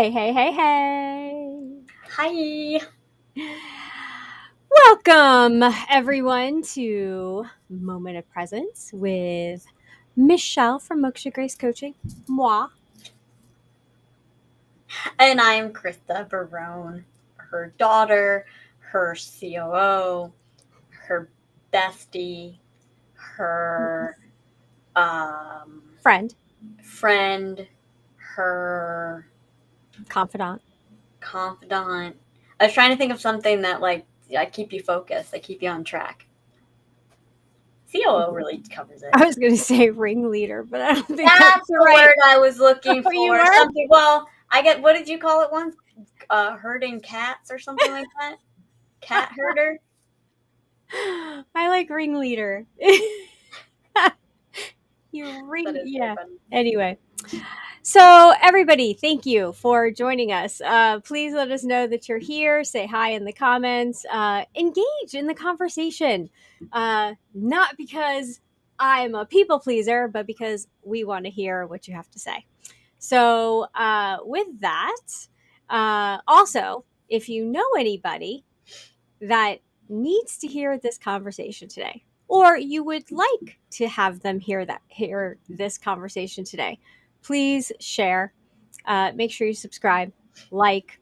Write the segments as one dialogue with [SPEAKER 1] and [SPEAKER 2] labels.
[SPEAKER 1] Hey, hey, hey, hey.
[SPEAKER 2] Hi.
[SPEAKER 1] Welcome, everyone, to Moment of Presence with Michelle from Moksha Grace Coaching. Moi.
[SPEAKER 2] And I'm Krista Barone, her daughter, her COO, her bestie, her
[SPEAKER 1] Friend,
[SPEAKER 2] friend, her
[SPEAKER 1] confidant.
[SPEAKER 2] confidant. I was trying to think of something that, I keep you focused, I keep you on track. COO really covers it.
[SPEAKER 1] I was going to say ringleader, but I don't think that's
[SPEAKER 2] That's the
[SPEAKER 1] right.
[SPEAKER 2] word I was looking
[SPEAKER 1] Oh, you
[SPEAKER 2] for.
[SPEAKER 1] were?
[SPEAKER 2] Something, well, what did you call it once? Herding cats or something like that? Cat herder?
[SPEAKER 1] I like ringleader.
[SPEAKER 2] That is very
[SPEAKER 1] Yeah.
[SPEAKER 2] funny.
[SPEAKER 1] Anyway. So, everybody, thank you for joining us. Please let us know that you're here. Say hi in the comments. Engage in the conversation. Not because I'm a people pleaser, but because we want to hear what you have to say. So, with that, also, if you know anybody that needs to hear this conversation today, or you would like to have them hear this conversation today, please share. Make sure you subscribe, like,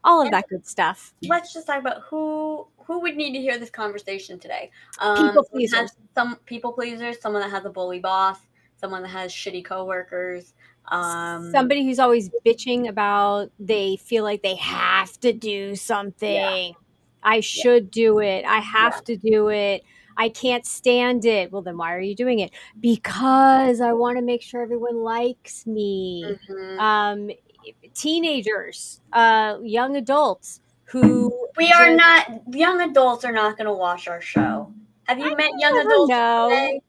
[SPEAKER 1] all of
[SPEAKER 2] And
[SPEAKER 1] that good stuff.
[SPEAKER 2] let's just talk about who would need to hear this conversation today.
[SPEAKER 1] People
[SPEAKER 2] Someone has
[SPEAKER 1] pleasers.
[SPEAKER 2] some people pleasers, someone that has a bully boss, someone that has shitty coworkers.
[SPEAKER 1] Somebody who's always bitching about they feel like they have to do
[SPEAKER 2] Yeah,
[SPEAKER 1] something. I
[SPEAKER 2] yeah,
[SPEAKER 1] should do it. I
[SPEAKER 2] yeah.
[SPEAKER 1] have to do it. I can't stand it. Well, then why are you doing it? Because I want to make sure everyone likes me.
[SPEAKER 2] hmm
[SPEAKER 1] Um, Teenagers, young adults who
[SPEAKER 2] We are
[SPEAKER 1] just,
[SPEAKER 2] not young adults are not going to watch our show. Have
[SPEAKER 1] I
[SPEAKER 2] you met young
[SPEAKER 1] never
[SPEAKER 2] adults
[SPEAKER 1] know.
[SPEAKER 2] today?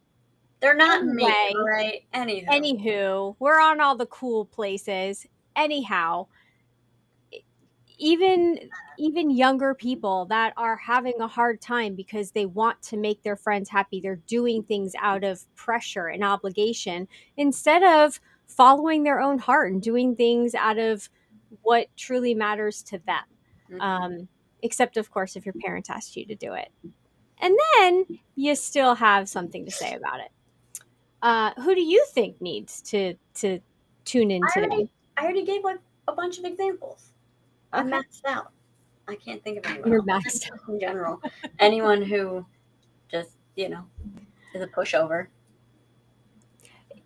[SPEAKER 2] They're not me, all
[SPEAKER 1] Anyway,
[SPEAKER 2] right? Anywho,
[SPEAKER 1] anywho, we're on all the cool places. Anyhow, even even younger people that are having a hard time because they want to make their friends happy, they're doing things out of pressure and obligation instead of following their own heart and doing things out of what truly matters to them.
[SPEAKER 2] hmm
[SPEAKER 1] um, except of course if your parents asked you to do it, and then you still have something to say about it. Who do you think needs to tune in
[SPEAKER 2] I
[SPEAKER 1] today?
[SPEAKER 2] already gave like a bunch of examples. I'm
[SPEAKER 1] Okay,
[SPEAKER 2] maxed out. I can't think of anyone
[SPEAKER 1] you're
[SPEAKER 2] else.
[SPEAKER 1] maxed.
[SPEAKER 2] In general, anyone who just is a pushover,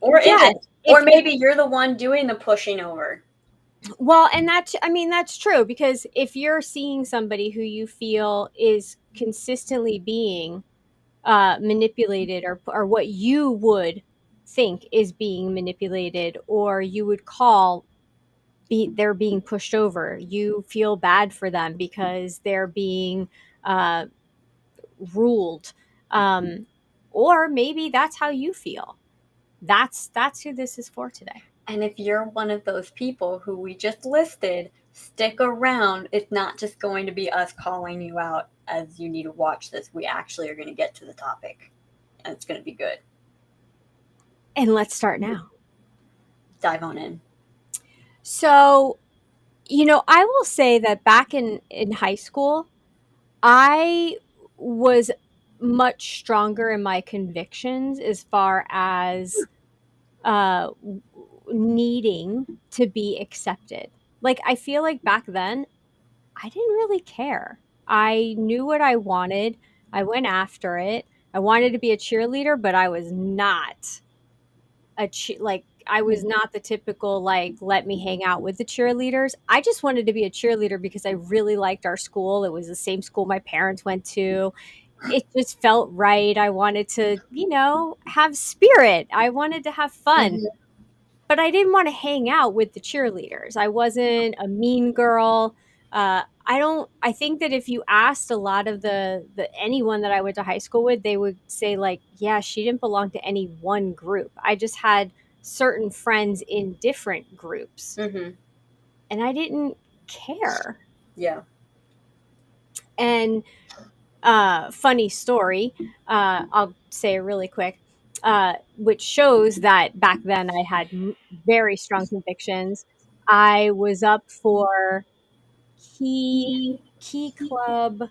[SPEAKER 2] or
[SPEAKER 1] Yes,
[SPEAKER 2] isn't, or
[SPEAKER 1] if
[SPEAKER 2] maybe you're the one doing the pushing over.
[SPEAKER 1] well, and that's, I mean, that's true because if you're seeing somebody who you feel is consistently being manipulated, or what you would think is being manipulated, or you would call they're being pushed over, you feel bad for them because they're being uh, ruled, um, or maybe that's how you feel. That's who this is for today.
[SPEAKER 2] And if you're one of those people who we just listed, stick around. It's not just going to be us calling you out as you need to watch this. We actually are going to get to the topic, and it's going to be good.
[SPEAKER 1] And let's start now.
[SPEAKER 2] Dive on in.
[SPEAKER 1] So, I will say that back in high school, I was much stronger in my convictions as far as needing to be accepted. Like, I feel like back then, I didn't really care. I knew what I wanted. I went after it. I wanted to be a cheerleader, but I was not like, I was not the typical, like, let me hang out with the cheerleaders. I just wanted to be a cheerleader because I really liked our school. It was the same school my parents went to. It just felt right. I wanted to, have spirit. I wanted to have fun,
[SPEAKER 2] Mhm.
[SPEAKER 1] but I didn't want to hang out with the cheerleaders. I wasn't a mean girl. I think that if you asked a lot of the anyone that I went to high school with, they would say, like, yeah, she didn't belong to any one group. I just had certain friends in different groups,
[SPEAKER 2] Mhm.
[SPEAKER 1] and I didn't care.
[SPEAKER 2] Yeah.
[SPEAKER 1] And funny story, I'll say it really quick, which shows that back then I had very strong convictions. I was up for Key Club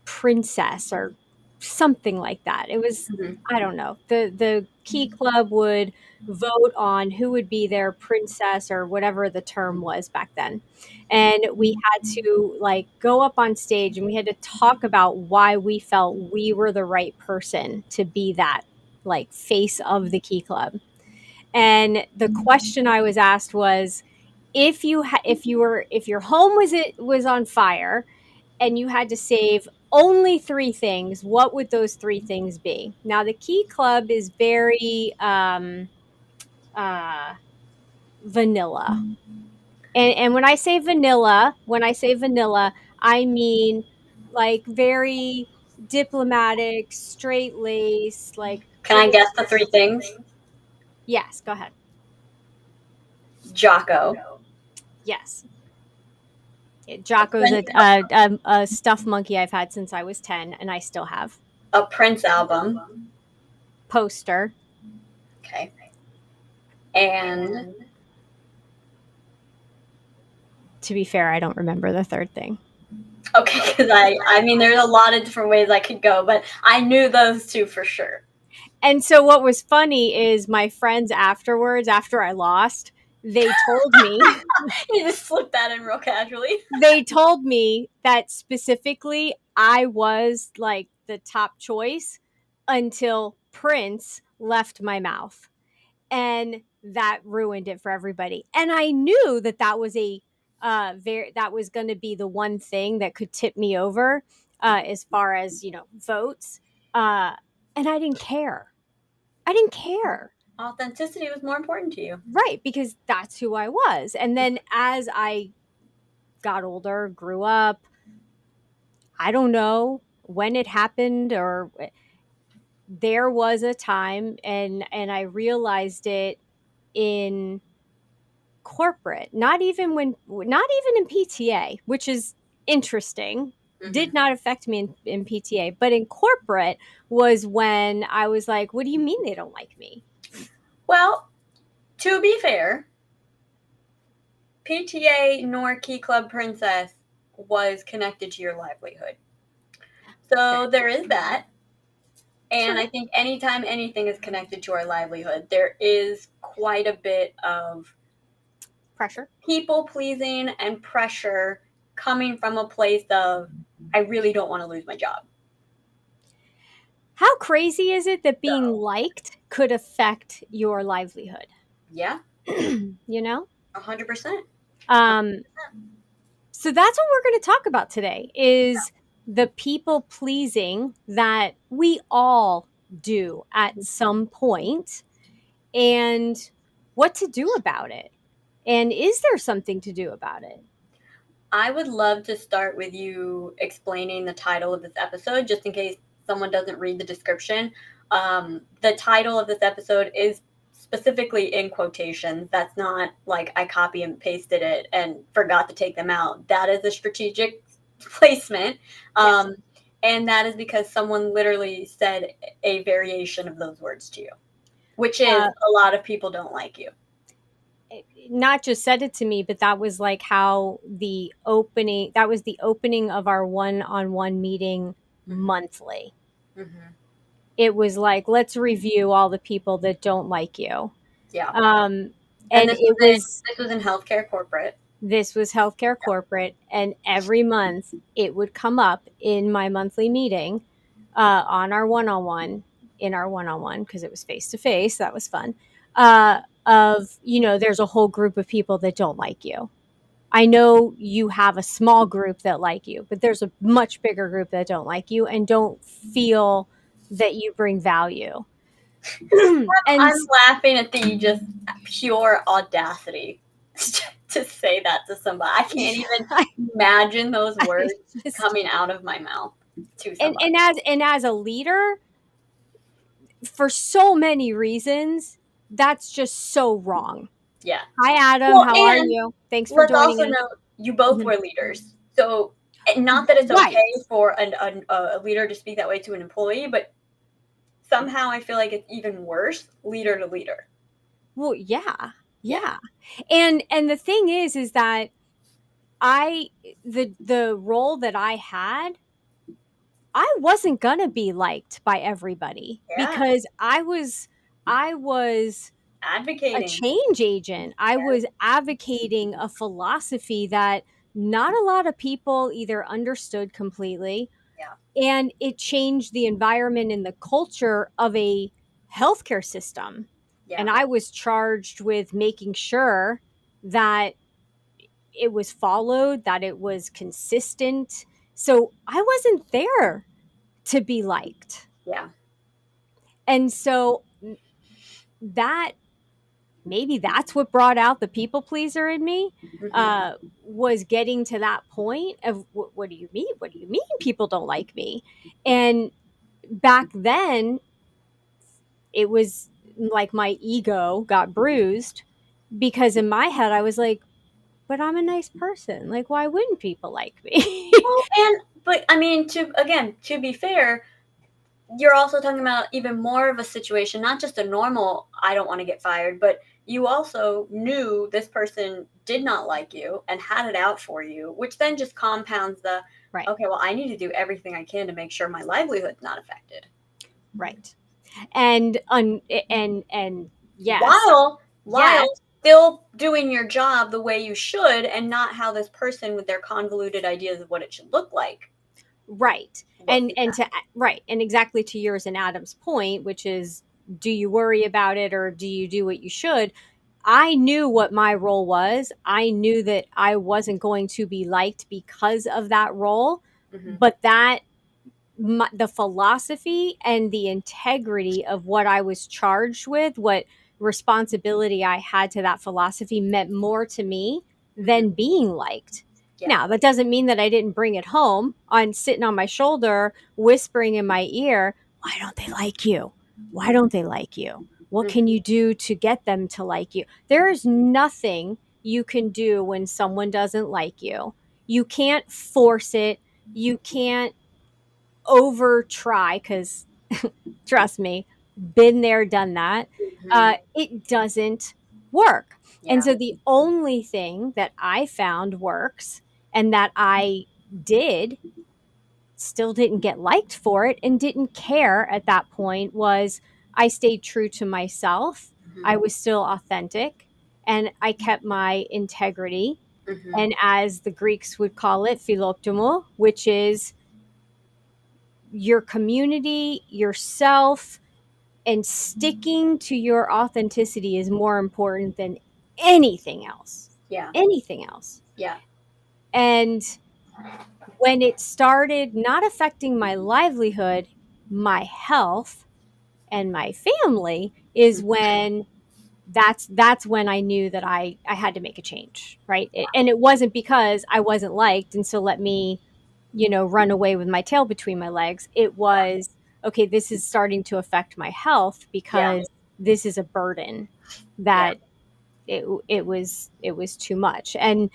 [SPEAKER 1] Princess or something like that. It was,
[SPEAKER 2] Mhm.
[SPEAKER 1] I don't know. The Key Club would vote on who would be their princess or whatever the term was back then. And we had to like go up on stage and we had to talk about why we felt we were the right person to be that like face of the Key Club. And the question I was asked was, if your home was on fire and you had to save only three things, what would those three things be? Now, the Key Club is very uh, vanilla. And when I say vanilla, I mean like very diplomatic, straight laced, like
[SPEAKER 2] Can I
[SPEAKER 1] pretty.
[SPEAKER 2] guess the three things?
[SPEAKER 1] Yes, go ahead.
[SPEAKER 2] Jocko,
[SPEAKER 1] Yes.
[SPEAKER 2] a
[SPEAKER 1] Jocko's
[SPEAKER 2] Prince,
[SPEAKER 1] a stuffed monkey I've had since I was 10, and I still have.
[SPEAKER 2] a Prince album.
[SPEAKER 1] Poster.
[SPEAKER 2] Okay. And
[SPEAKER 1] To be fair, I don't remember the third thing.
[SPEAKER 2] okay, because I mean, there's a lot of different ways I could go, but I knew those two for sure.
[SPEAKER 1] And so what was funny is my friends afterwards, after I lost, they told me
[SPEAKER 2] You just slip that in real casually.
[SPEAKER 1] they told me that specifically I was like the top choice until Prince left my mouth. And that ruined it for everybody. And I knew that that was that was going to be the one thing that could tip me over as far as votes. Uh, and I didn't care. I didn't care.
[SPEAKER 2] Authenticity was more important to you.
[SPEAKER 1] Right, because that's who I was. And then as I got older, grew up, I don't know when it happened or there was a time and I realized it in corporate, not even in PTA, which is interesting. Did
[SPEAKER 2] Hmm.
[SPEAKER 1] not affect me in PTA, but in corporate was when I was like, what do you mean they don't like me?
[SPEAKER 2] Well, to be fair, PTA nor Key Club Princess was connected to your livelihood. So there is that. And
[SPEAKER 1] True.
[SPEAKER 2] I think anytime anything is connected to our livelihood, there is quite a bit of
[SPEAKER 1] Pressure.
[SPEAKER 2] people pleasing and pressure coming from a place of, I really don't want to lose my job.
[SPEAKER 1] How crazy is it that being
[SPEAKER 2] So,
[SPEAKER 1] liked could affect your livelihood?
[SPEAKER 2] yeah,
[SPEAKER 1] you know?
[SPEAKER 2] 100%.
[SPEAKER 1] Um, so that's what we're going to talk about today is the people pleasing that we all do at some point and what to do about it. And is there something to do about it?
[SPEAKER 2] I would love to start with you explaining the title of this episode, just in case someone doesn't read the description. The title of this episode is specifically in quotations. That's not like I copy and pasted it and forgot to take them out. That is a strategic placement.
[SPEAKER 1] Yes.
[SPEAKER 2] And that is because someone literally said a variation of those words to you, which is
[SPEAKER 1] Uh,
[SPEAKER 2] a lot of people don't like you.
[SPEAKER 1] Not just said it to me, but that was like how that was the opening of our one-on-one meeting
[SPEAKER 2] Mm-hmm.
[SPEAKER 1] monthly.
[SPEAKER 2] Mm-hmm.
[SPEAKER 1] It was like, let's review all the people that don't like you.
[SPEAKER 2] Yeah.
[SPEAKER 1] Um,
[SPEAKER 2] And
[SPEAKER 1] and it was
[SPEAKER 2] this was in healthcare corporate.
[SPEAKER 1] This was healthcare corporate, and every month it would come up in my monthly meeting on our one-on-one, in our one-on-one because it was face to face. That was fun. Of there's a whole group of people that don't like you. I know you have a small group that like you, but there's a much bigger group that don't like you and don't feel that you bring value. and
[SPEAKER 2] I'm laughing at the just pure audacity to say that to somebody. I can't even
[SPEAKER 1] I,
[SPEAKER 2] imagine those
[SPEAKER 1] I
[SPEAKER 2] words
[SPEAKER 1] just
[SPEAKER 2] coming out of my mouth to
[SPEAKER 1] and
[SPEAKER 2] somebody.
[SPEAKER 1] as a leader, for so many reasons, that's just so wrong.
[SPEAKER 2] Yeah.
[SPEAKER 1] Hi, Adam.
[SPEAKER 2] Well,
[SPEAKER 1] How are
[SPEAKER 2] and
[SPEAKER 1] you? Thanks for
[SPEAKER 2] let's
[SPEAKER 1] joining
[SPEAKER 2] also
[SPEAKER 1] us.
[SPEAKER 2] note you both
[SPEAKER 1] Mhm.
[SPEAKER 2] were leaders. So, not that it's
[SPEAKER 1] Right.
[SPEAKER 2] okay for a leader to speak that way to an employee, but somehow I feel like it's even worse leader to leader.
[SPEAKER 1] Well, yeah.
[SPEAKER 2] Yeah.
[SPEAKER 1] Yeah. And the thing is that I the role that I had, I wasn't gonna be liked by everybody
[SPEAKER 2] Yeah.
[SPEAKER 1] because I was a
[SPEAKER 2] Advocating.
[SPEAKER 1] change agent. I
[SPEAKER 2] Yeah.
[SPEAKER 1] was advocating a philosophy that not a lot of people either understood completely,
[SPEAKER 2] Yeah.
[SPEAKER 1] and it changed the environment and the culture of a healthcare system.
[SPEAKER 2] Yeah.
[SPEAKER 1] And I was charged with making sure that it was followed, that it was consistent. So I wasn't there to be liked.
[SPEAKER 2] Yeah.
[SPEAKER 1] And so that maybe that's what brought out the people pleaser in me,
[SPEAKER 2] Hmm.
[SPEAKER 1] was getting to that point of what do you mean? What do you mean people don't like me? And back then, it was like my ego got bruised because in my head, I was like, but I'm a nice person. Like, why wouldn't people like me?
[SPEAKER 2] Well, but I mean, to be fair, you're also talking about even more of a situation, not just a normal I don't want to get fired, but you also knew this person did not like you and had it out for you, which then just compounds the
[SPEAKER 1] Right,
[SPEAKER 2] okay, well, I need to do everything I can to make sure my livelihood's not affected.
[SPEAKER 1] right. And yes,
[SPEAKER 2] While
[SPEAKER 1] yes,
[SPEAKER 2] still doing your job the way you should and not how this person with their convoluted ideas of what it should look like
[SPEAKER 1] right.
[SPEAKER 2] looked at
[SPEAKER 1] And to right, and exactly to yours and Adam's point, which is, do you worry about it or do you do what you should? I knew what my role was. I knew that I wasn't going to be liked because of that role,
[SPEAKER 2] that. Hmm.
[SPEAKER 1] but the philosophy and the integrity of what I was charged with, what responsibility I had to that philosophy, meant more to me
[SPEAKER 2] Hmm.
[SPEAKER 1] than being liked.
[SPEAKER 2] Yeah.
[SPEAKER 1] Now, that doesn't mean that I didn't bring it home on sitting on my shoulder, whispering in my ear, why don't they like you? Why don't they like you? What can
[SPEAKER 2] Hmm.
[SPEAKER 1] you do to get them to like you? There is nothing you can do when someone doesn't like you. You can't force it. You can't over try because trust me, been there, done that.
[SPEAKER 2] Hmm.
[SPEAKER 1] It doesn't work. And
[SPEAKER 2] Yeah.
[SPEAKER 1] so the only thing that I found works and that I did, still didn't get liked for it and didn't care at that point, was I stayed true to myself. I
[SPEAKER 2] Hmm.
[SPEAKER 1] was still authentic and I kept my integrity.
[SPEAKER 2] Hmm.
[SPEAKER 1] And as the Greeks would call it, philoptomo, which is your community, yourself, and sticking to your authenticity is more important than anything else.
[SPEAKER 2] Yeah.
[SPEAKER 1] Anything else.
[SPEAKER 2] Yeah.
[SPEAKER 1] And when it started not affecting my livelihood, my health, and my family is when that's when I knew that I had to make a change, right? And it wasn't because I wasn't liked and so let me, run away with my tail between my legs. It was, okay, this is starting to affect my health
[SPEAKER 2] Yeah.
[SPEAKER 1] because this is a burden
[SPEAKER 2] Yeah.
[SPEAKER 1] that it was too much. And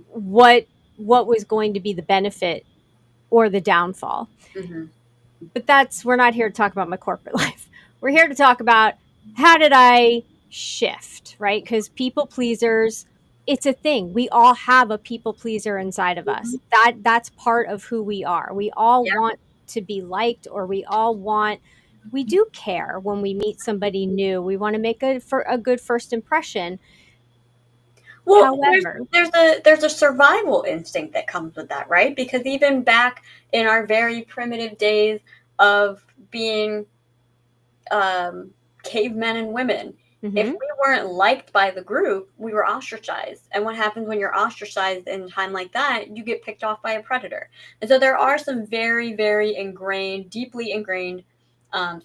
[SPEAKER 1] what what was going to be the benefit or the downfall?
[SPEAKER 2] Hmm.
[SPEAKER 1] But we're not here to talk about my corporate life. We're here to talk about how did I shift, right? Because people pleasers, it's a thing. We all have a people pleaser inside of us. That's part of who we are. We all
[SPEAKER 2] Yeah.
[SPEAKER 1] want to be liked, or we do care when we meet somebody new. We want to make a good first impression.
[SPEAKER 2] Well,
[SPEAKER 1] However,
[SPEAKER 2] there's a survival instinct that comes with that, right? Because even back in our very primitive days of being um, cavemen and women, if
[SPEAKER 1] mhm,
[SPEAKER 2] we weren't liked by the group, we were ostracized. And what happens when you're ostracized in a time like that? You get picked off by a predator. And so there are some very, very ingrained, deeply ingrained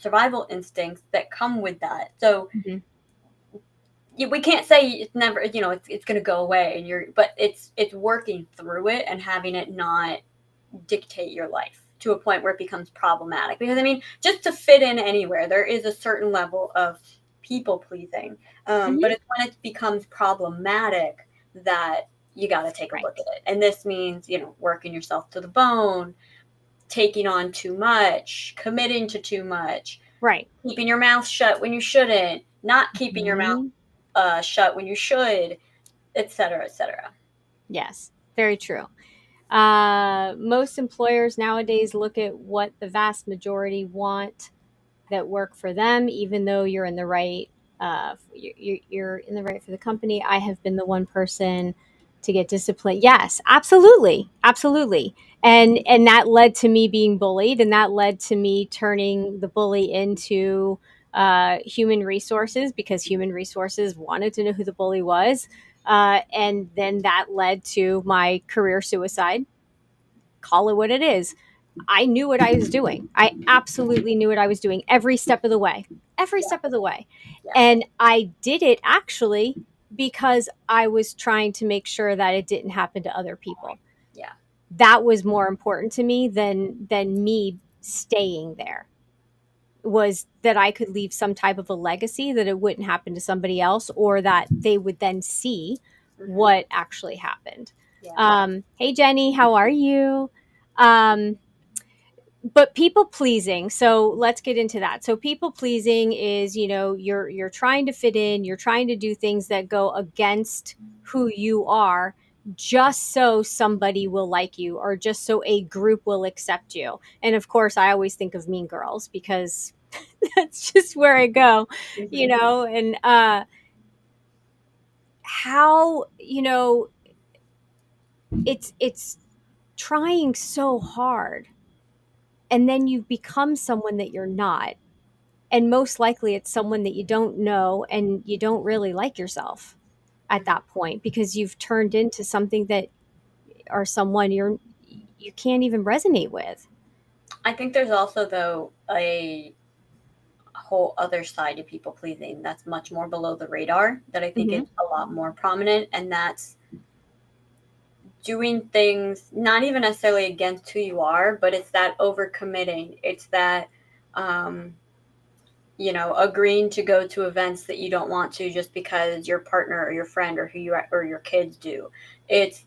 [SPEAKER 2] survival instincts that come with that. So
[SPEAKER 1] mhm,
[SPEAKER 2] we can't say it's never, it's going to go away, but it's working through it and having it not dictate your life to a point where it becomes problematic. Because I mean, just to fit in anywhere, there is a certain level of people pleasing, but
[SPEAKER 1] mhm,
[SPEAKER 2] it's when it becomes problematic that you got to take a
[SPEAKER 1] right,
[SPEAKER 2] look at it. And this means, working yourself to the bone, taking on too much, committing to too much,
[SPEAKER 1] right.
[SPEAKER 2] keeping your mouth shut when you shouldn't, not keeping your mouth
[SPEAKER 1] Mhm,
[SPEAKER 2] shut when you should, etc., etc.
[SPEAKER 1] Yes, very true. Most employers nowadays look at what the vast majority want that work for them, even though you're in the right. You're in the right for the company. I have been the one person to get disciplined. Yes, absolutely, absolutely, and that led to me being bullied, and that led to me turning the bully into human resources because human resources wanted to know who the bully was, and then that led to my career suicide. Call it what it is. I knew what I was doing. I absolutely knew what I was doing every step of the way, every
[SPEAKER 2] Yeah,
[SPEAKER 1] step of the way.
[SPEAKER 2] yeah,
[SPEAKER 1] And I did it actually because I was trying to make sure that it didn't happen to other people.
[SPEAKER 2] yeah.
[SPEAKER 1] That was more important to me than me staying there. Was that I could leave some type of a legacy that it wouldn't happen to somebody else or that they would then see
[SPEAKER 2] Hmm.
[SPEAKER 1] what actually happened.
[SPEAKER 2] Yeah.
[SPEAKER 1] Hey Jenny, how are you? Um, but people pleasing, so let's get into that. So people pleasing is, you're trying to fit in, you're trying to do things that go against who you are, just so somebody will like you or just so a group will accept you. And of course I always think of Mean Girls because that's just where I go,
[SPEAKER 2] Hmm.
[SPEAKER 1] and how, it's trying so hard and then you become someone that you're not. And most likely it's someone that you don't know and you don't really like yourself at that point because you've turned into something that or someone you can't even resonate with.
[SPEAKER 2] I think there's also, though, a whole other side to people pleasing that's much more below the radar that I think
[SPEAKER 1] Hmm.
[SPEAKER 2] is a lot more prominent, and that's doing things not even necessarily against who you are, but it's that overcommitting. It's that, um, agreeing to go to events that you don't want to just because your partner or your friend or who you or your kids do. It's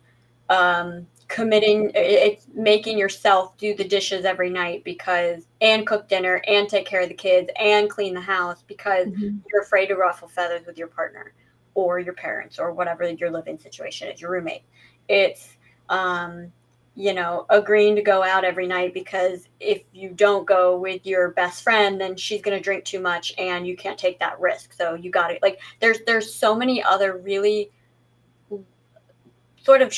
[SPEAKER 2] committing. It's making yourself do the dishes every night because and cook dinner and take care of the kids and clean the house because
[SPEAKER 1] Hmm.
[SPEAKER 2] you're afraid to ruffle feathers with your partner or your parents or whatever your living situation is, your roommate. It's um, agreeing to go out every night because if you don't go with your best friend, then she's going to drink too much and you can't take that risk. So you got to like, there's so many other really sort of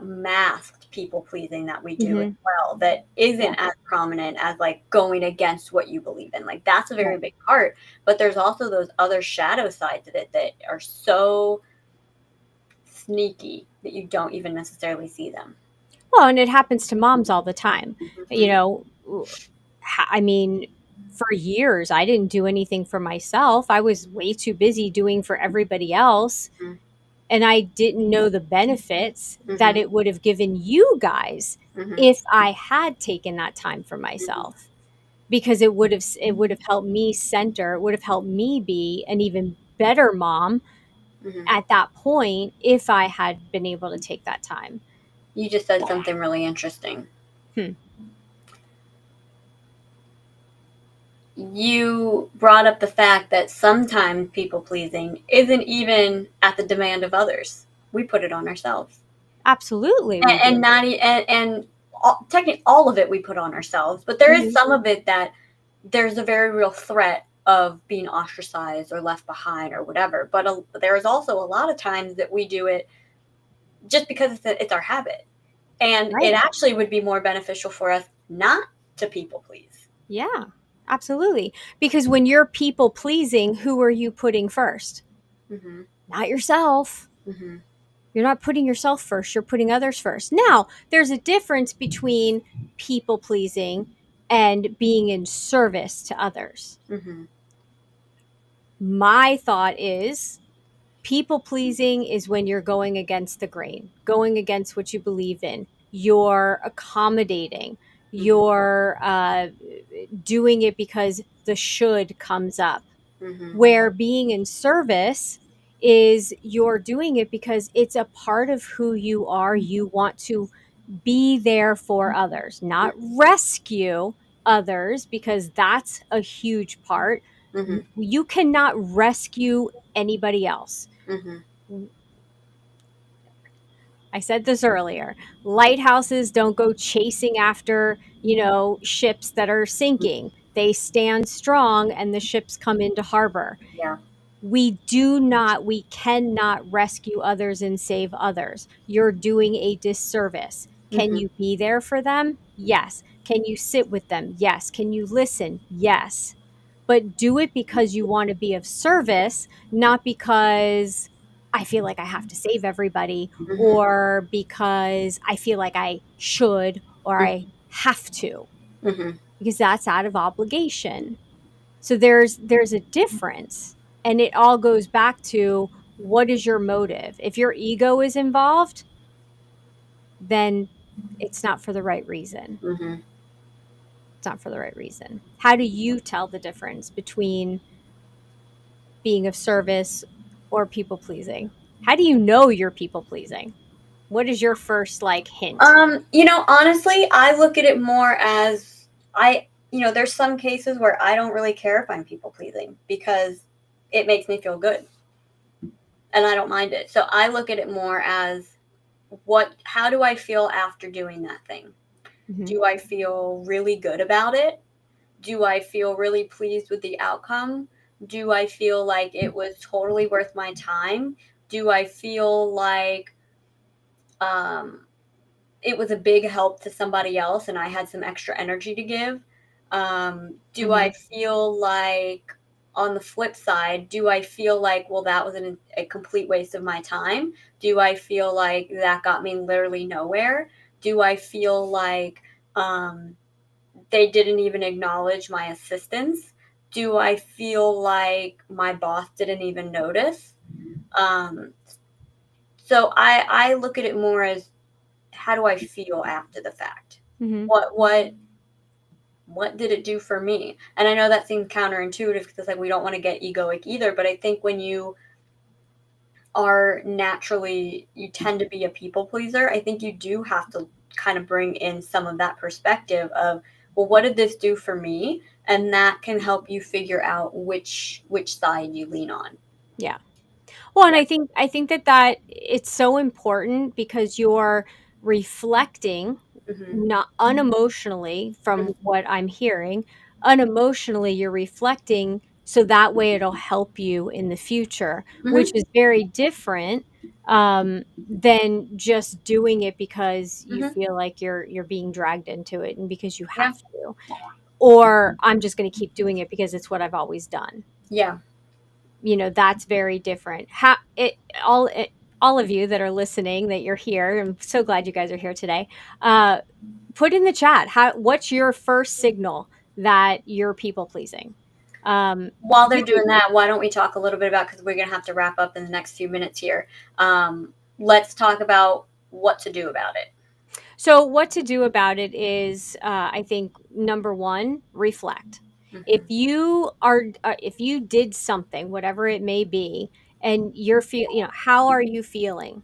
[SPEAKER 2] masked people pleasing that we do as
[SPEAKER 1] Hmm.
[SPEAKER 2] well that isn't
[SPEAKER 1] Yeah.
[SPEAKER 2] as prominent as like going against what you believe in. Like that's a very
[SPEAKER 1] Right.
[SPEAKER 2] big part, but there's also those other shadow sides of it that are so sneaky that you don't even necessarily see them.
[SPEAKER 1] Well, and it happens to moms all the time. You
[SPEAKER 2] Hmm.
[SPEAKER 1] know, I mean, for years, I didn't do anything for myself. I was way too busy doing for everybody else.
[SPEAKER 2] Hmm.
[SPEAKER 1] And I didn't know the benefits that
[SPEAKER 2] Hmm.
[SPEAKER 1] it would have given you guys
[SPEAKER 2] Hmm.
[SPEAKER 1] if I had taken that time for myself. Because it would have helped me center, it would have helped me be an even better mom
[SPEAKER 2] Hmm.
[SPEAKER 1] at that point if I had been able to take that time.
[SPEAKER 2] You just said something really interesting.
[SPEAKER 1] Hmm.
[SPEAKER 2] You brought up the fact that sometimes people pleasing isn't even at the demand of others. We put it on ourselves.
[SPEAKER 1] Absolutely, we
[SPEAKER 2] And
[SPEAKER 1] do.
[SPEAKER 2] not and technically all of it we put on ourselves, but there is
[SPEAKER 1] Hmm.
[SPEAKER 2] some of it that there's a very real threat of being ostracized or left behind or whatever. But there is also a lot of times that we do it just because it's our habit, and it
[SPEAKER 1] Right.
[SPEAKER 2] actually would be more beneficial for us not to people please.
[SPEAKER 1] Yeah, absolutely. Because when you're people pleasing, who are you putting first?
[SPEAKER 2] Hmm.
[SPEAKER 1] Not yourself.
[SPEAKER 2] Hmm.
[SPEAKER 1] You're not putting yourself first, you're putting others first. Now, there's a difference between people pleasing and being in service to others.
[SPEAKER 2] Hmm.
[SPEAKER 1] My thought is people pleasing is when you're going against the grain, going against what you believe in. You're accommodating.
[SPEAKER 2] Hmm.
[SPEAKER 1] You're doing it because the should comes up.
[SPEAKER 2] Hmm.
[SPEAKER 1] Where being in service is you're doing it because it's a part of who you are. You want to be there for others, not rescue others, because that's a huge part,
[SPEAKER 2] Mhm.
[SPEAKER 1] You cannot rescue anybody else.
[SPEAKER 2] Mhm.
[SPEAKER 1] I said this earlier. Lighthouses don't go chasing after, ships that are sinking. They stand strong and the ships come into harbor.
[SPEAKER 2] Yeah.
[SPEAKER 1] We cannot rescue others and save others. You're doing a disservice. Can
[SPEAKER 2] Mhm.
[SPEAKER 1] you be there for them? Yes. Can you sit with them? Yes. Can you listen? Yes. But do it because you want to be of service, not because I feel like I have to save everybody
[SPEAKER 2] Mhm.
[SPEAKER 1] or because I feel like I should or I have to,
[SPEAKER 2] Mhm.
[SPEAKER 1] because that's out of obligation. So there's a difference, and it all goes back to what is your motive? If your ego is involved, then it's not for the right reason.
[SPEAKER 2] Mhm.
[SPEAKER 1] It's not for the right reason. How do you tell the difference between being of service or people pleasing? How do you know you're people pleasing? What is your first like hint?
[SPEAKER 2] Honestly, I look at it more as there's some cases where I don't really care if I'm people pleasing because it makes me feel good and I don't mind it. So I look at it more as how do I feel after doing that thing?
[SPEAKER 1] Mm-hmm.
[SPEAKER 2] Do I feel really good about it? Do I feel really pleased with the outcome? Do I feel like it was totally worth my time? Do I feel like um, it was a big help to somebody else and I had some extra energy to give? Do
[SPEAKER 1] Mm-hmm.
[SPEAKER 2] I feel like, on the flip side, do I feel like, well, that was a complete waste of my time? Do I feel like that got me literally nowhere? Do I feel like um, they didn't even acknowledge my assistance? Do I feel like my boss didn't even notice? Um, so I look at it more as how do I feel after the fact?
[SPEAKER 1] Mm-hmm.
[SPEAKER 2] What did it do for me? And I know that seems counterintuitive because like we don't want to get egoic either, but I think when you tend to be a people pleaser, I think you do have to kind of bring in some of that perspective of, well, what did this do for me? And that can help you figure out which side you lean on.
[SPEAKER 1] Yeah. Well, and
[SPEAKER 2] Yeah.
[SPEAKER 1] I think that it's so important because you're reflecting,
[SPEAKER 2] Mhm.
[SPEAKER 1] not unemotionally from
[SPEAKER 2] Mhm.
[SPEAKER 1] what I'm hearing, unemotionally you're reflecting so that way it'll help you in the future, which
[SPEAKER 2] Mhm.
[SPEAKER 1] is very different than just doing it because you
[SPEAKER 2] Mhm.
[SPEAKER 1] feel like you're being dragged into it and because you
[SPEAKER 2] Yeah.
[SPEAKER 1] have to, or I'm just going to keep doing it because it's what I've always done.
[SPEAKER 2] Yeah.
[SPEAKER 1] That's very different. All of you that are listening, that you're here, I'm so glad you guys are here today. Put in the chat, what's your first signal that you're people pleasing?
[SPEAKER 2] While they're
[SPEAKER 1] Really.
[SPEAKER 2] doing that, why don't we talk a little bit about, because we're going to have to wrap up in the next few minutes here. Let's talk about what to do about it.
[SPEAKER 1] So, what to do about it is, I think, number one, reflect. If
[SPEAKER 2] Mhm.
[SPEAKER 1] if you did something, whatever it may be, and how are you feeling?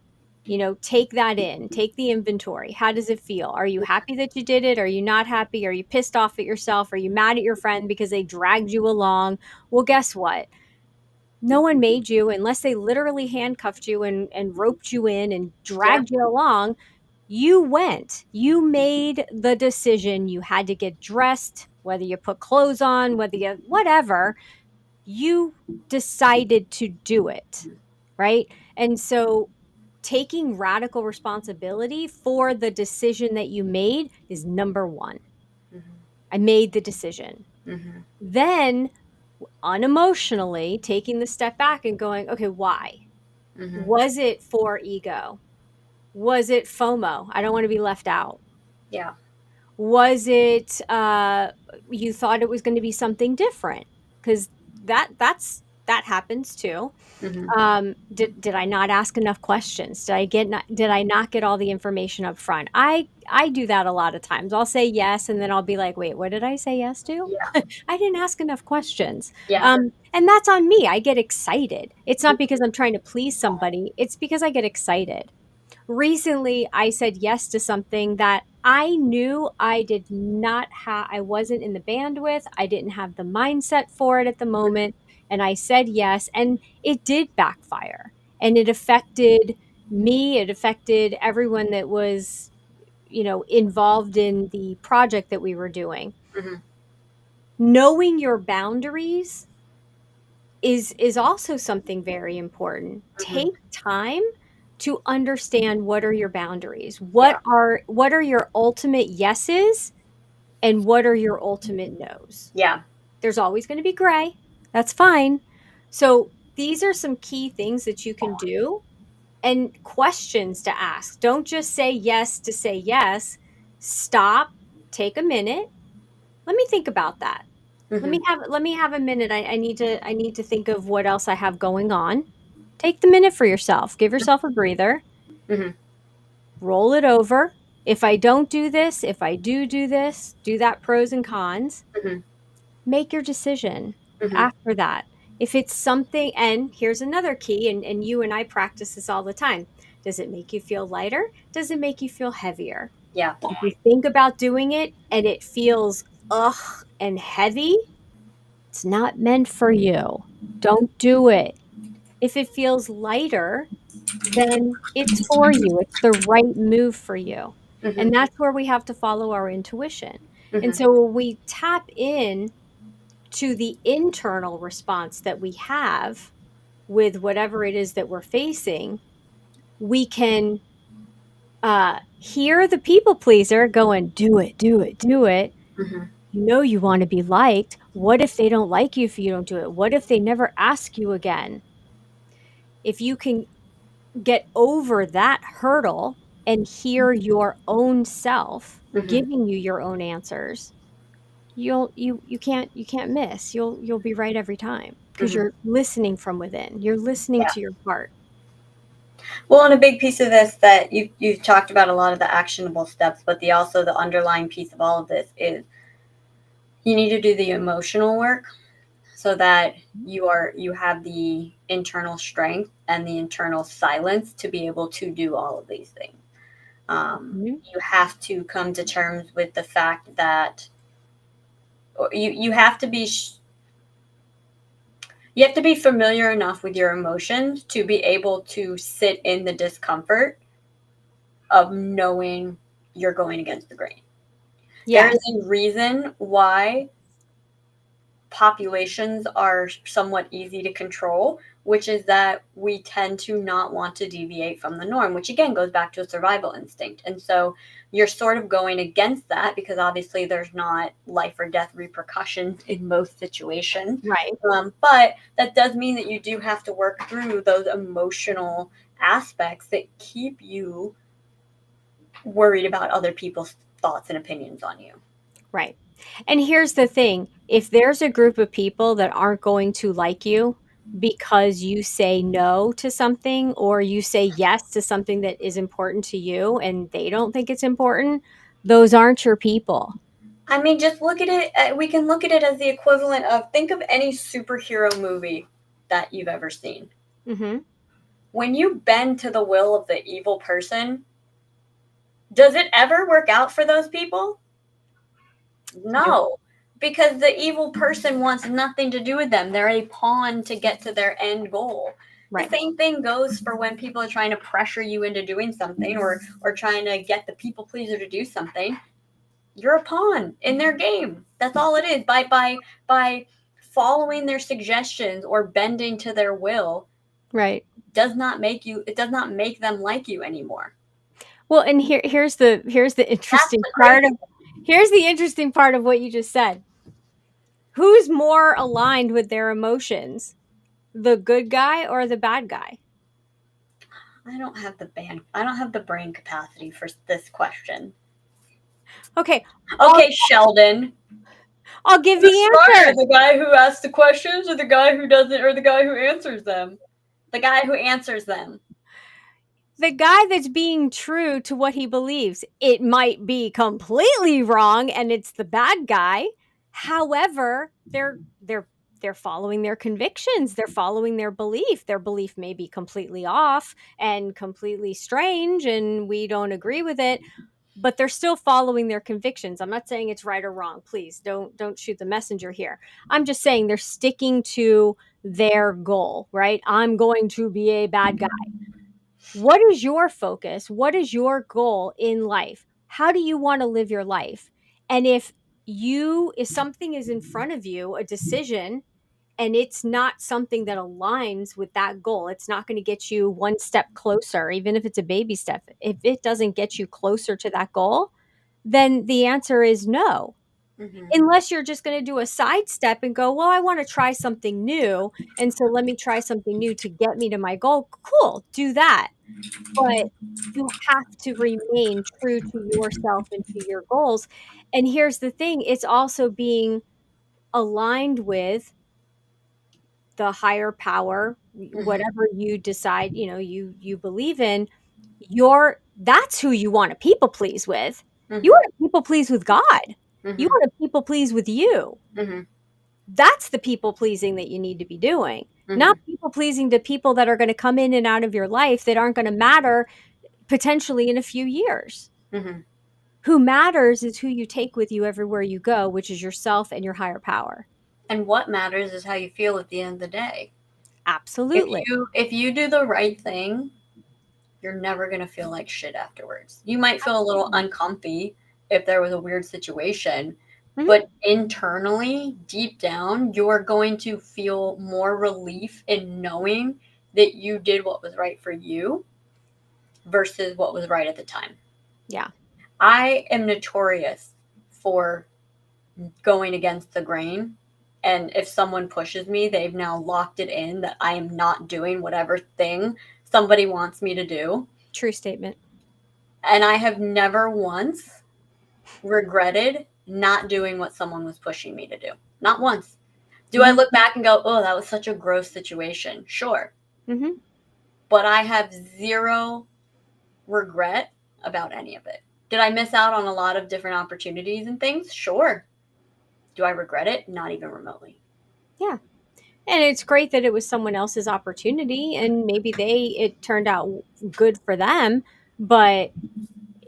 [SPEAKER 1] Take that in, take the inventory. How does it feel? Are you happy that you did it? Are you not happy? Are you pissed off at yourself? Are you mad at your friend because they dragged you along? Well, guess what? No one made you unless they literally handcuffed you and roped you in and
[SPEAKER 2] Yeah.
[SPEAKER 1] dragged you along. You went. You made the decision. You had to get dressed, whether you put clothes on, whether you whatever. You decided to do it, right? And so taking radical responsibility for the decision that you made is number one.
[SPEAKER 2] Mhm.
[SPEAKER 1] I made the decision.
[SPEAKER 2] Mhm.
[SPEAKER 1] Then unemotionally taking the step back and going, okay, why?
[SPEAKER 2] Mhm.
[SPEAKER 1] Was it for ego? Was it FOMO? I don't want to be left out.
[SPEAKER 2] Yeah.
[SPEAKER 1] Was it you thought it was going to be something different? Because that happens too.
[SPEAKER 2] Mhm.
[SPEAKER 1] Did I not ask enough questions? Did I not get all the information up front? I do that a lot of times. I'll say yes, and then I'll be like, wait, what did I say yes to?
[SPEAKER 2] Yeah.
[SPEAKER 1] I didn't ask enough questions.
[SPEAKER 2] Yeah.
[SPEAKER 1] And that's on me. I get excited. It's not because I'm trying to please somebody. It's because I get excited. Recently, I said yes to something that I knew I did not have, I wasn't in the bandwidth. I didn't have the mindset for it at the moment. And I said yes, and it did backfire. And it affected me, it affected everyone that was, involved in the project that we were doing.
[SPEAKER 2] Mm-hmm.
[SPEAKER 1] Knowing your boundaries is also something very important.
[SPEAKER 2] Mm-hmm.
[SPEAKER 1] Take time to understand what are your boundaries.
[SPEAKER 2] Yeah.
[SPEAKER 1] What are your ultimate yeses and what are your ultimate nos?
[SPEAKER 2] Yeah.
[SPEAKER 1] There's always going to be gray. That's fine. So these are some key things that you can do and questions to ask. Don't just say yes to say yes. Stop, take a minute. Let me think about that.
[SPEAKER 2] Mm-hmm.
[SPEAKER 1] Let me have a minute. I need to think of what else I have going on. Take the minute for yourself. Give yourself a breather.
[SPEAKER 2] Mm-hmm.
[SPEAKER 1] Roll it over. If I don't do this, if I do this, do that pros and cons.
[SPEAKER 2] Mm-hmm.
[SPEAKER 1] Make your decision
[SPEAKER 2] Mm-hmm.
[SPEAKER 1] after that. If it's something, and here's another key, and you and I practice this all the time. Does it make you feel lighter? Does it make you feel heavier?
[SPEAKER 2] Yeah.
[SPEAKER 1] If you think about doing it and it feels ugh and heavy, it's not meant for you. Don't do it. If it feels lighter, then it's for you. It's the right move for you. And
[SPEAKER 2] Mm-hmm.
[SPEAKER 1] that's where we have to follow our intuition. And
[SPEAKER 2] Mm-hmm.
[SPEAKER 1] so when we tap in to the internal response that we have with whatever it is that we're facing, we can hear the people pleaser going, do it, do it, do it.
[SPEAKER 2] Mm-hmm.
[SPEAKER 1] You know you want to be liked. What if they don't like you if you don't do it? What if they never ask you again? If you can get over that hurdle and hear your own self
[SPEAKER 2] Mm-hmm.
[SPEAKER 1] giving you your own answers, you can't miss. You'll be right every time because
[SPEAKER 2] Mm-hmm.
[SPEAKER 1] you're listening from within. You're listening
[SPEAKER 2] Yeah.
[SPEAKER 1] to your heart.
[SPEAKER 2] Well, and a big piece of this that you've talked about a lot of the actionable steps, but the underlying piece of all of this is you need to do the emotional work so that you have the internal strength and the internal silence to be able to do all of these things.
[SPEAKER 1] Mhm.
[SPEAKER 2] You have to come to terms with the fact that you have to be you have to be familiar enough with your emotions to be able to sit in the discomfort of knowing you're going against the grain. There
[SPEAKER 1] Yeah,
[SPEAKER 2] is a reason why populations are somewhat easy to control, which is that we tend to not want to deviate from the norm, which again goes back to a survival instinct. And so you're sort of going against that because obviously there's not life or death repercussions in most situations.
[SPEAKER 1] right.
[SPEAKER 2] But that does mean that you do have to work through those emotional aspects that keep you worried about other people's thoughts and opinions on you.
[SPEAKER 1] Right. And here's the thing, if there's a group of people that aren't going to like you because you say no to something or you say yes to something that is important to you and they don't think it's important, those aren't your people.
[SPEAKER 2] I mean, just look at it. We can look at it as the equivalent of think of any superhero movie that you've ever seen.
[SPEAKER 1] Mhm.
[SPEAKER 2] When you bend to the will of the evil person, does it ever work out for those people?
[SPEAKER 1] Nope.
[SPEAKER 2] No, because the evil person wants nothing to do with them. They're a pawn to get to their end goal. The
[SPEAKER 1] Right.
[SPEAKER 2] same thing goes for when people are trying to pressure you into doing something or trying to get the people pleaser to do something. You're a pawn in their game. That's all it is. By following their suggestions or bending to their will
[SPEAKER 1] Right.
[SPEAKER 2] does not make them like you anymore.
[SPEAKER 1] Well, and here's the
[SPEAKER 2] That's
[SPEAKER 1] interesting
[SPEAKER 2] the
[SPEAKER 1] part of
[SPEAKER 2] crazy.
[SPEAKER 1] here's the interesting part of what you just said. Who's more aligned with their emotions? The good guy or the bad guy?
[SPEAKER 2] I don't have the brain capacity for this question.
[SPEAKER 1] Okay, I'll
[SPEAKER 2] Okay, Sheldon.
[SPEAKER 1] I'll give
[SPEAKER 2] Who's
[SPEAKER 1] the
[SPEAKER 2] smarter,
[SPEAKER 1] answer.
[SPEAKER 2] the guy who asks the questions or the guy who doesn't or the guy who answers them? The guy who answers them.
[SPEAKER 1] The guy that's being true to what he believes. It might be completely wrong and it's the bad guy. However, they're following their convictions, they're following their belief may be completely off and completely strange and we don't agree with it, but they're still following their convictions. I'm not saying it's right or wrong. Please don't shoot the messenger here. I'm just saying they're sticking to their goal, right? I'm going to be a bad guy. What is your focus? What is your goal in life? How do you want to live your life? And if something is in front of you, a decision, and it's not something that aligns with that goal, it's not going to get you one step closer, even if it's a baby step. If it doesn't get you closer to that goal, then the answer is no.
[SPEAKER 2] Mm-hmm.
[SPEAKER 1] Unless you're just going to do a sidestep and go, well, I want to try something new. And so let me try something new to get me to my goal. Cool, do that. But you have to remain true to yourself and to your goals. And here's the thing, it's also being aligned with the higher power,
[SPEAKER 2] Mm-hmm.
[SPEAKER 1] whatever you decide, you believe in, that's who you want to people please with. You
[SPEAKER 2] Mm-hmm.
[SPEAKER 1] want to people please with God. You
[SPEAKER 2] Mm-hmm.
[SPEAKER 1] want to people please with you.
[SPEAKER 2] Mm-hmm.
[SPEAKER 1] That's the people pleasing that you need to be doing.
[SPEAKER 2] Mm-hmm.
[SPEAKER 1] Not people pleasing to people that are going to come in and out of your life that aren't going to matter potentially in a few years.
[SPEAKER 2] Mm-hmm.
[SPEAKER 1] Who matters is who you take with you everywhere you go, which is yourself and your higher power.
[SPEAKER 2] And what matters is how you feel at the end of the day. If
[SPEAKER 1] Absolutely.
[SPEAKER 2] you do the right thing, you're never going to feel like shit afterwards. You might feel a little
[SPEAKER 1] Absolutely.
[SPEAKER 2] uncomfy if there was a weird situation,
[SPEAKER 1] Mhm.
[SPEAKER 2] but internally, deep down, you're going to feel more relief in knowing that you did what was right for you versus what was right at the time.
[SPEAKER 1] Yeah.
[SPEAKER 2] I am notorious for going against the grain. And if someone pushes me, they've now locked it in that I am not doing whatever thing somebody wants me to do.
[SPEAKER 1] True statement.
[SPEAKER 2] And I have never once regretted not doing what someone was pushing me to do. Not once. Do I
[SPEAKER 1] Mhm.
[SPEAKER 2] look back and go, oh, that was such a gross situation? Sure.
[SPEAKER 1] Mhm.
[SPEAKER 2] But I have zero regret about any of it. Did I miss out on a lot of different opportunities and things? Sure. Do I regret it? Not even remotely.
[SPEAKER 1] Yeah. And it's great that it was someone else's opportunity and maybe it turned out good for them, but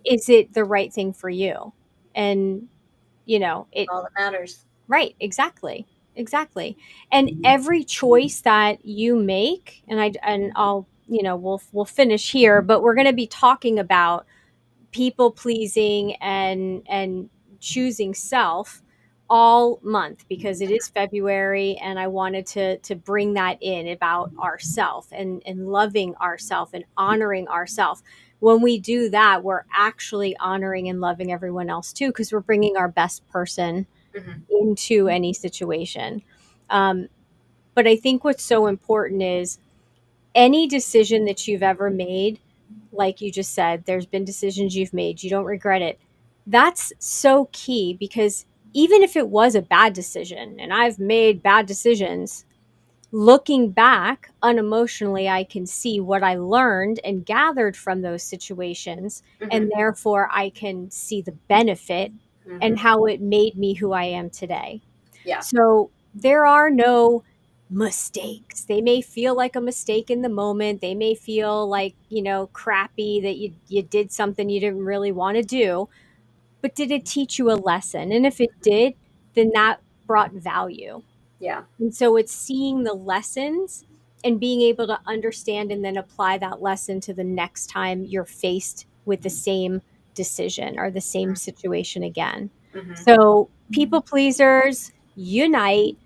[SPEAKER 1] is it the right thing for you? And it
[SPEAKER 2] All that matters.
[SPEAKER 1] right, exactly. Exactly. And every choice that you make, and I'll, we'll finish here, but we're going to be talking about people pleasing and choosing self all month because it is February and I wanted to bring that in about ourself and loving ourself and honoring ourself. When we do that, we're actually honoring and loving everyone else too because we're bringing our best person
[SPEAKER 2] Mm-hmm.
[SPEAKER 1] into any situation. Um, but I think what's so important is any decision that you've ever made, like you just said, there's been decisions you've made, you don't regret it. That's so key because even if it was a bad decision, and I've made bad decisions, looking back unemotionally, I can see what I learned and gathered from those situations.
[SPEAKER 2] Mm-hmm.
[SPEAKER 1] And therefore, I can see the benefit
[SPEAKER 2] Mm-hmm.
[SPEAKER 1] and how it made me who I am today.
[SPEAKER 2] Yeah.
[SPEAKER 1] So there are no mistakes. They may feel like a mistake in the moment. They may feel like, crappy that you did something you didn't really want to do, but did it teach you a lesson? And if it did, then that brought value.
[SPEAKER 2] Yeah.
[SPEAKER 1] And so it's seeing the lessons and being able to understand and then apply that lesson to the next time you're faced with the same decision or the same situation again.
[SPEAKER 2] Mm-hmm.
[SPEAKER 1] So, people pleasers, unite,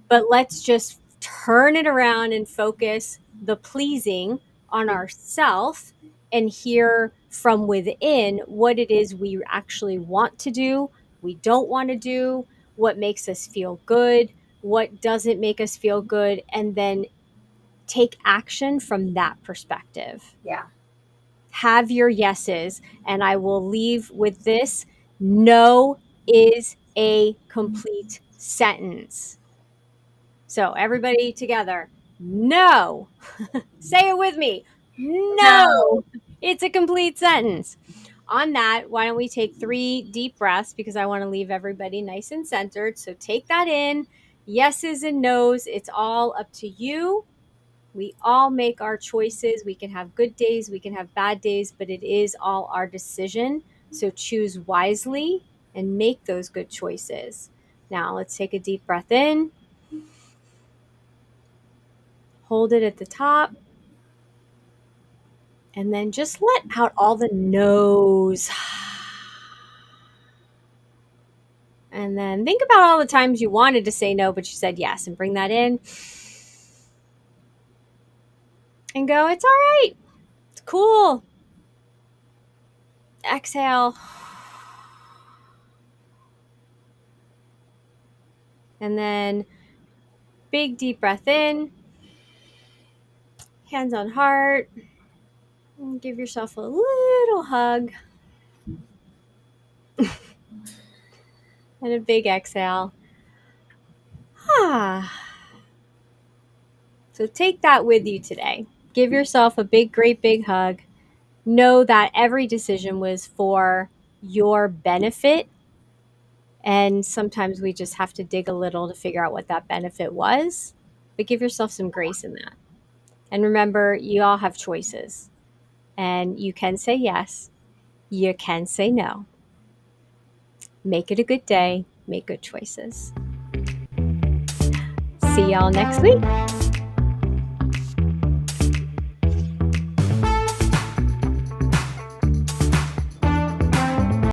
[SPEAKER 1] but let's just turn it around and focus the pleasing on ourself and hear from within what it is we actually want to do, we don't want to do, what makes us feel good, what doesn't make us feel good, and then take action from that perspective.
[SPEAKER 2] Yeah.
[SPEAKER 1] Have your yeses, and I will leave with this: no is a complete sentence. So, everybody together, no. Say it with me.
[SPEAKER 2] No.
[SPEAKER 1] No. It's a complete sentence. On that, why don't we take 3 deep breaths because I want to leave everybody nice and centered. So, take that in, Yeses and nos, it's all up to you. We all make our choices. We can have good days, we can have bad days, but it is all our decision. So choose wisely and make those good choices. Now, let's take a deep breath in, hold it at the top, and then just let out all the no's. And then think about all the times you wanted to say no, but you said yes, and bring that in and go, it's all right. It's cool. Exhale. And then big deep breath in, hands on heart, and give yourself a little hug and a big exhale. Ah. So take that with you today. Give yourself a big, great big hug. Know that every decision was for your benefit. And sometimes we just have to dig a little to figure out what that benefit was. But give yourself some grace in that. And remember, you all have choices. And you can say yes, you can say no. Make it a good day, make good choices. See y'all next week.